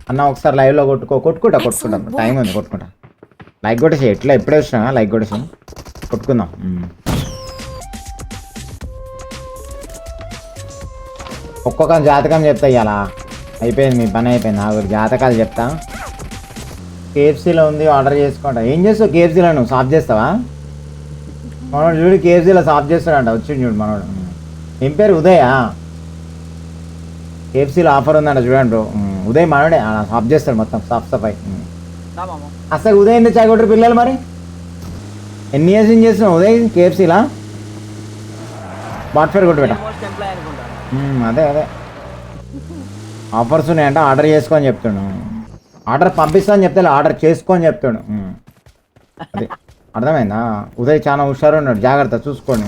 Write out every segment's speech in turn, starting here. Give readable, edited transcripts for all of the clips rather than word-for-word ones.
అన్న ఒకసారి లైవ్లో కొట్టుకుంటా టైం ఉంది కొట్టుకుంటా. లైక్ కొట్టేసి ఎట్లా ఎప్పుడే వచ్చినా లైక్ కొట్టేసి కొట్టుకుందాం. ఒక్కొక్క జాతకం చెప్తా ఇవాళ అయిపోయింది మీ పని అయిపోయింది. నాకు జాతకాలు చెప్తా. కేఎఫ్సీలో ఉంది ఆర్డర్ చేసుకుంటా. ఏం చేస్తావు కేఎఫ్సీలో నువ్వు సాఫ్ చేస్తావా? మనోడు చూడు కేఎఫ్సీలో సాఫ్ చేస్తాడంట వచ్చింది చూడు మనోడు. ఏం పేరు ఉదయా? కేఎఫ్సీలో ఆఫర్ ఉందంట చూడండి బ్రో. ఉదయ్ మనోడే సాఫ్ చేస్తాడు మొత్తం సాఫ్ సఫాయి. అసలు ఉదయ్ ఎందుకు చాయకొట్టరు పిల్లలు మరి? ఎన్ని ఇయర్స్ ఏం చేస్తున్నావు ఉదయ్ కేఎఫ్సీలా? బాట్ఫేర్ కొట్టు పెట్టా. అదే ఆఫర్స్ ఉన్నాయంట ఆర్డర్ చేసుకొని చెప్తాడు. ఆర్డర్ పంపిస్తా అని చెప్తే ఆర్డర్ చేసుకొని చెప్తాడు. అదే అర్థమైందా? ఉదయ్ చాలా హుషారు ఉన్నాడు, జాగ్రత్త చూసుకోండి.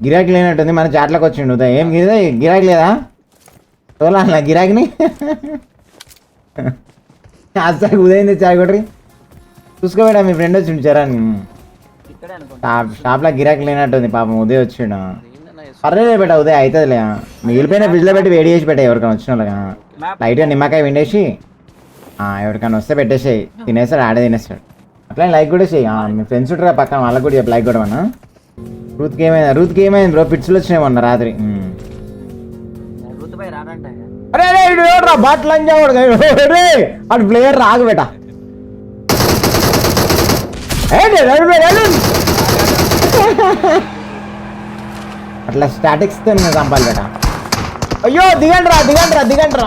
గిరాకీ లేనట్టుంది మన చాట్లకు వచ్చిండు ఉదయ్. ఏం గిరాకీ లేదా? తోలా గిరాకీని అసలు ఉదయం చాయ్ కొట్టరి చూసుకోబెట్టా. మీ ఫ్రెండ్ వచ్చిండు చరణ్. షాప్లో గిరాకీ లేనట్టుంది పాపం ఉదయ్ వచ్చిండు. పర్లేదు పెట్టా ఉదయ్ అవుతుందిలే. మిగిలిపోయిన ఫ్రిడ్జ్లో పెట్టి వేడి చేసి పెట్టా ఎవరికైనా వచ్చిన వాళ్ళగా. లైట్గా నిమ్మకాయ విండేసి ఎవరికైనా వస్తే పెట్టేసేయి, తినేస్తాడు ఆడే తినేస్తాడు. అట్లా లైక్ కూడా చేయి. మీ ఫ్రెండ్స్ ఉంటారా పక్కన వాళ్ళకి కూడా చెప్పి లైక్ కూడా అన్నా. రూత్కి ఏమైంది బ్రో? పిట్స్లు వచ్చినాయమన్నా రాత్రి. అరే రా బాట్లు అటు ప్లేయర్ రాగు బేట. అట్లా స్టాటిక్స్ తో చంపాలి బేట. అయ్యో దిగండి రా.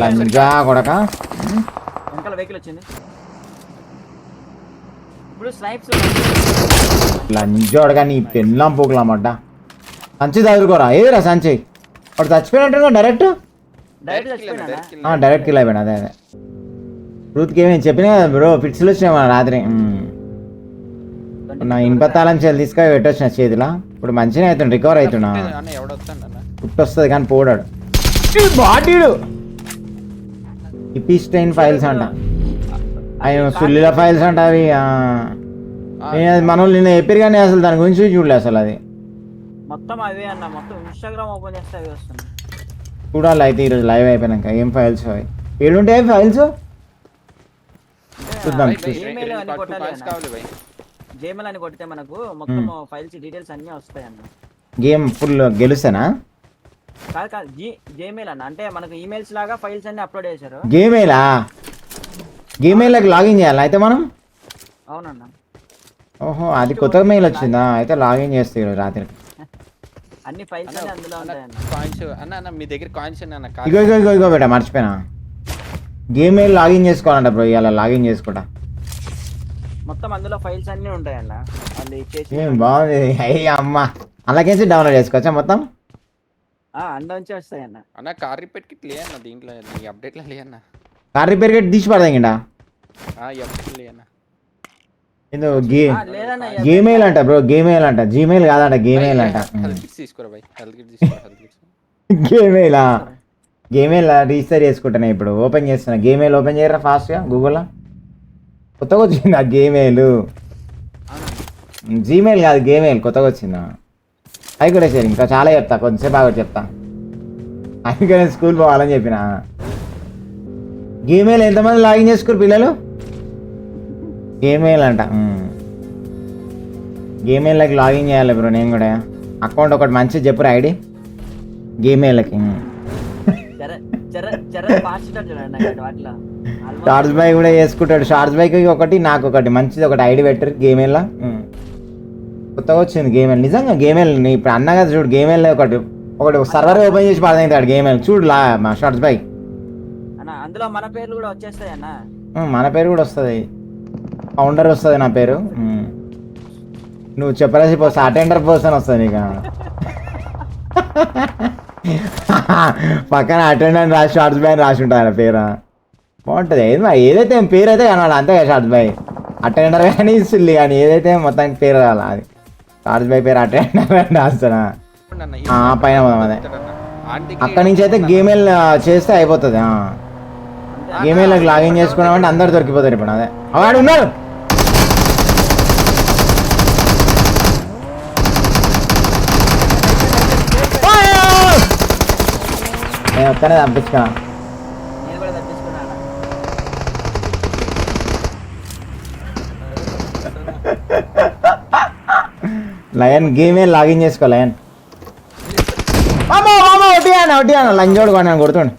లంజా కొడక లంజోడగా నీ పెళ్ళం పోకలామడ్డా. సంచి చదువుకోరా. ఏదిరా సంచి? వాడు చచ్చిపోయినట్టు డైరెక్ట్ కిల్ అయిపోయాడు. అదే రూత్కి ఏమేమి చెప్పినా కదా బ్రో, ఫిట్స్లు వచ్చినాయి మన రాత్రి. నా ఇనుపతాళం చేతి తీసుకొని పెట్టొచ్చిన చేతిలో. ఇప్పుడు మంచిగా అవుతుండు, రికవర్ అవుతున్నా. పుట్టు వస్తుంది కానీ పోడాడు బాడీడు. ఇపిస్టైన్ ఫైల్స్ అంట, అవి సుల్లిల ఫైల్స్ అంట అవి. నేను అది మన నిన్న చెప్పారు కానీ అసలు దాని గురించి చూడలే అసలు. అది మొత్తం అవే అన్న, మొత్తం ఇన్స్టాగ్రామ్ ఓపెన్ చేస్తే అవి వస్తుంది. చూడాలి అయితే ఈరోజు లైవ్ అయిపోయినాక ఏం ఫైల్స్ అవి ఏడుంటాయి ఫైల్స్ చూద్దాం. జేమెల్ అని కొడితే మనకు మొత్తం ఫైల్స్ డీటెయిల్స్ అన్నీ వస్తాయి అన్న. గేమ్ ఫుల్ గెలుస్తానా? కాదు జేమెయిల్ అన్న, అంటే మనకు ఈమెయిల్స్ లాగా ఫైల్స్ అన్ని అప్లోడ్ చేశారు. గేమెయిల్కి లాగిన్ చేయాలి అయితే మనం? అవునన్న. ఓహో అది కొత్త మెయిల్ వచ్చిందా? అయితే లాగిన్ చేస్తే రాత్రి అన్ని ఫైల్స్ అన్ని అందులో ఉంటాయన్న. కాయిన్స్ అన్న మీ దగ్గర కాయిన్స్ అన్న. ఇగో బేటా మర్చిపోయినా. గేమెయిల్ లాగిన్ చేసుకోవాలంట బ్రో. ఇలా లాగిన్ చేసుకుంటా మొత్తం అందులో ఫైల్స్ అన్ని ఉంటాయన్న. అది చేసి బాగుంది. అయ్యి అమ్మ అలాగేసి డౌన్లోడ్ చేసుకోవచ్చా మొత్తం? అందులోంచి వస్తాయన్న. అన్న కార్ రిపేర్ కిట్ లేదన్న దీంట్లో, ఈ అప్డేట్లో లేదన్న. కార్ రిపేర్ కిట్ తీసి పడదాండా? లేదన్న. గేమెయిల్ అంట బ్రో, గేమెయిల్ అంట, జీమెయిల్ కాదంట, గేమెయిల్ అంట. గేమెయిల్ రిజిస్టర్ చేసుకుంటాను ఇప్పుడు. ఓపెన్ చేస్తున్నా గేమెయిల్. ఓపెన్ చేయరా ఫాస్ట్గా గూగుల్లో. కొత్తగా వచ్చింది ఆ గేమెయిల్. జీమెయిల్ కాదు గేమెయిల్ కొత్తగా వచ్చిందా? అవి కూడా సరే ఇంకా చాలా చెప్తా, కొంచెంసేపు బాగా చెప్తా. అందుకనే స్కూల్ పోవాలని చెప్పిన. గేమెయిల్ ఎంతమంది లాగిన్ చేసుకోరు పిల్లలు? గేమెయిల్ అంట. గేమెయిల్కి లాగిన్ చేయాలి బ్రో నేను కూడా. అకౌంట్ ఒకటి మంచిగా చెప్పురా ఐడి గేమెయిల్కి. షార్ట్స్ బై కూడా చేసుకుంటాడు. షార్ట్స్ బైక్ ఒకటి నాకు ఒకటి మంచిది ఒకటి ఐడి పెట్టరు గేమెయిల్లో. కొత్తగా వచ్చింది గేమెయిల్. నిజంగా గేమెయిల్ ఇప్పుడు అన్నా కదా చూడు, గేమెయిల్ ఒకటి సర్వర్ ఓపెన్ చేసి పడతాడు గేమెయిల్ చూడు మా షార్ట్స్ బై. అందులో మన పేర్లు కూడా వచ్చేస్తాయి అన్న. మన పేరు కూడా వస్తుంది, ఫౌండర్ వస్తుంది నా పేరు. నువ్వు చెప్పలేసి పోస్తా అటెండర్ పర్సన్ వస్తుంది నీకు. పక్కన అటెండర్ రాసి షార్ట్స్ బై రాసి ఉంటుంది ఆయన పేరు. బాగుంటుంది ఏదైతే పేరు అయితే కనవాడు అంతే కదా. షార్ట్స్ బై అటెండర్ కానీ సిల్లి కానీ ఏదైతే మొత్తానికి పేరు రావాలి. అది షార్ట్స్ బై పేరు అటెండర్ అని రాస్తానా పైన అదే. అక్కడి నుంచి అయితే గేమెయిల్ చేస్తే అయిపోతుంది. గేమెయిల్కి లాగిన్ చేసుకున్నామంటే అందరు దొరికిపోతారు ఇప్పుడు. అదే వాడు ఉన్నాడు నేను ఒక్కనే తప్పించుకున్నా. నేను కూడా తప్పించుకున్నా అన్న. లయన్ గేమే లాగిన్ చేసుకో లయన్. ఒట్టియాను లంజోడు కొన్నాను కొడుతుండు.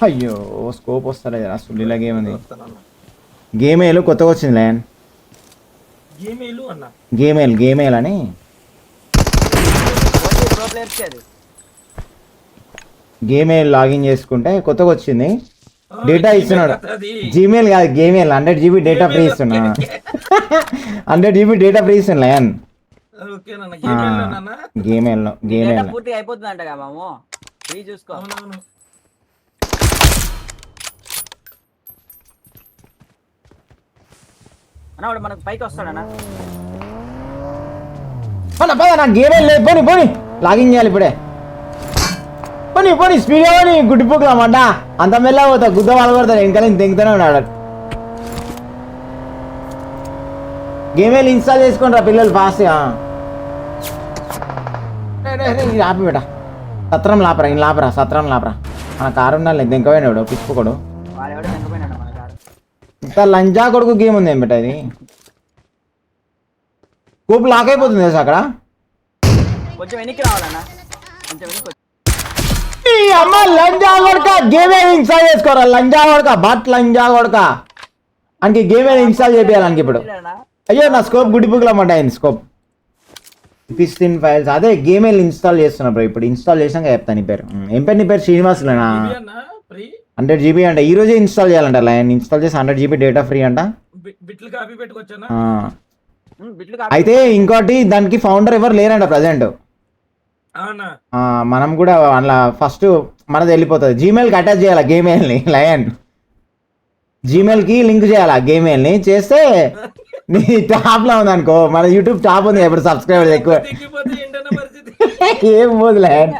అయ్యో స్కోప్ వస్తలేదు రా సుల్లీలా గేమ్ ఉంది. గేమేలు కొత్తగా వచ్చింది లయన్. గేమేల్ అని ప్రో ప్లేయర్స్కి అది. గేమేల్ లాగిన్ చేసుకుంటే కొత్తగా వచ్చింది. డేటా ఇస్తున్నాడు. జీమెయిల్ కాదు గేమేల్. 100 GB డేటా ఫ్రీ ఇస్తున్నా. 100 GB డేటా ఫ్రీ ఇస్తున్నా లయన్. గేమేల్లో డేటా పూర్తిగా అయిపోతుంది అంటగా మాము. ఫ్రీ చూసుకో. అన్న వాడు మనకు పైకి వస్తాడన్నా. నా గేమేల్ లేదు. పోనీ లాగిన్ చేయాలి ఇప్పుడే. పోనీ స్పీడ్గా పోనీ. గుడ్డిపోకులామంట అంత మెల్లగా పోతా. గుద్ద వాళ్ళు కొడతాడు ఇంకా తెంగుతూనే ఉన్నాడు. గేమేల్ ఇన్స్టాల్ చేసుకుని రా పిల్లలు ఫాస్ట్గా. ఆపి బేట సత్రం లాపరా. ఈయన లాపరా సత్రం లాపరా. మన కారు ఉండాలి దెంకపోయినాడు పిచ్చుకోడు. వాడెవడో వెనకపోయినాడు మన కారు. ఇంత లంజా కొడుకు గేమ్ ఉంది ఏం బేట ఇది. కోపు లాక్ అయిపోతుంది తెలుసా అక్కడ. కొంచెం వెనక్కి రావాలన్నా. కొంచెం వెనక్కి అమ్మ లంజా కొడక గేమే ఇన్స్టాల్ చేసుకోరా. లంజా కొడక బట్ లంజా కొడక అంటే గేమే ఇన్స్టాల్ చేయాలని ఇప్పుడు. అయ్యో నా స్కోప్ గుడ్డిపుకులమ్మంట అయింది స్కోప్. 16 ఫైల్స్ అదే గేమేల్ ఇన్స్టాల్ చేస్తున్నా బ్రో. ఇప్పుడు ఇన్స్టాల్ చేసాక చెప్తాను నీ పేరు. ఏం పేరు నీ పేరు? శ్రీనివాసులేనా? 100 GB అంట. ఈ రోజే ఇన్స్టాల్ చేయాలంట. లైన్ ఇన్స్టాల్ చేసి 100 GB డేటా ఫ్రీ అంట. అయితే ఇంకోటి దానికి ఫౌండర్ ఎవరు లేరంట ప్రజెంట్. మనం కూడా అలా ఫస్ట్ మనది వెళ్ళిపోతుంది. జీమెయిల్కి అటాచ్ చేయాలి గేమెయిల్ని. లయన్ జీమెయిల్కి లింక్ చేయాలి గేమెయిల్ని. చేస్తే నీ టాప్లో ఉంది అనుకో. మన యూట్యూబ్ టాప్ ఉంది ఎప్పుడు సబ్స్క్రైబర్స్ ఎక్కువ. ఏం పోదు లయన్.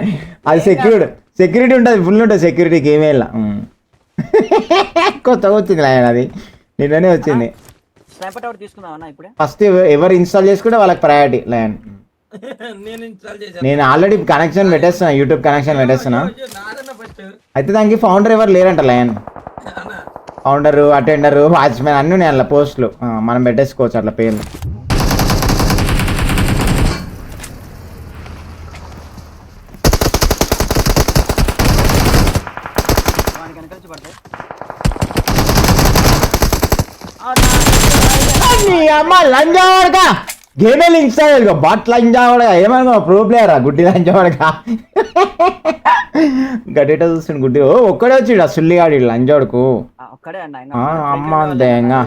అది సెక్యూరిటీ ఉంటుంది. ఫుల్ ఉంటుంది సెక్యూరిటీ గేమెయిల్. కొత్తగా వచ్చింది లయన్. అది నిన్ననే వచ్చింది. ఫస్ట్ ఎవరు ఇన్స్టాల్ చేసుకుంటే వాళ్ళకి ప్రయారిటీ లయన్. నేను ఆల్రెడీ కనెక్షన్ పెట్టేస్తున్నా. యూట్యూబ్ కనెక్షన్ పెట్టేస్తున్నా. అయితే దానికి ఫౌండర్ ఎవరు లేరంట లయన్. ఫౌండరు అటెండరు వాచ్మెన్ అన్నీ ఉన్నాయి అట్లా పోస్టులు. మనం పెట్టేసుకోవచ్చు అట్లా పేర్లు. అమ్మ లంజా వాడక గేమేల్ ఇన్స్టాల్ బట్ లంజా వాడక ఏమనుకో ప్రో ప్లేయరా గుడ్డి లంజా వాడక. గడ్డేట చూస్తుండు గుడ్డి. ఒక్కడే వచ్చిడు సుల్లిగాడు లంజోడుకు. అమ్మ అంతే ఇంకా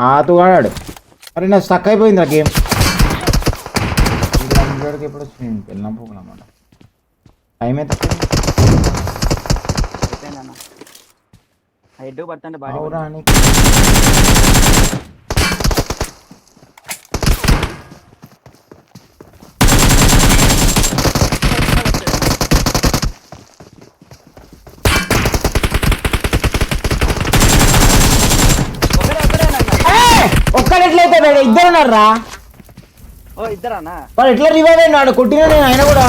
ఆతుగాడాడు. అరే నా స్టక్ అయిపోయింది ఆ గేమ్. లంజోడికి ఎప్పుడు వచ్చింది పెళ్ళం పోకలన్నమాట. టైం అయితే ఒక్కడెట్లయితే ఇద్దరు ఉన్నారా. ఇద్దరా వాడు ఎట్లా రివైవ్ అయినాడు కొట్టినా నేను ఆయన కూడా.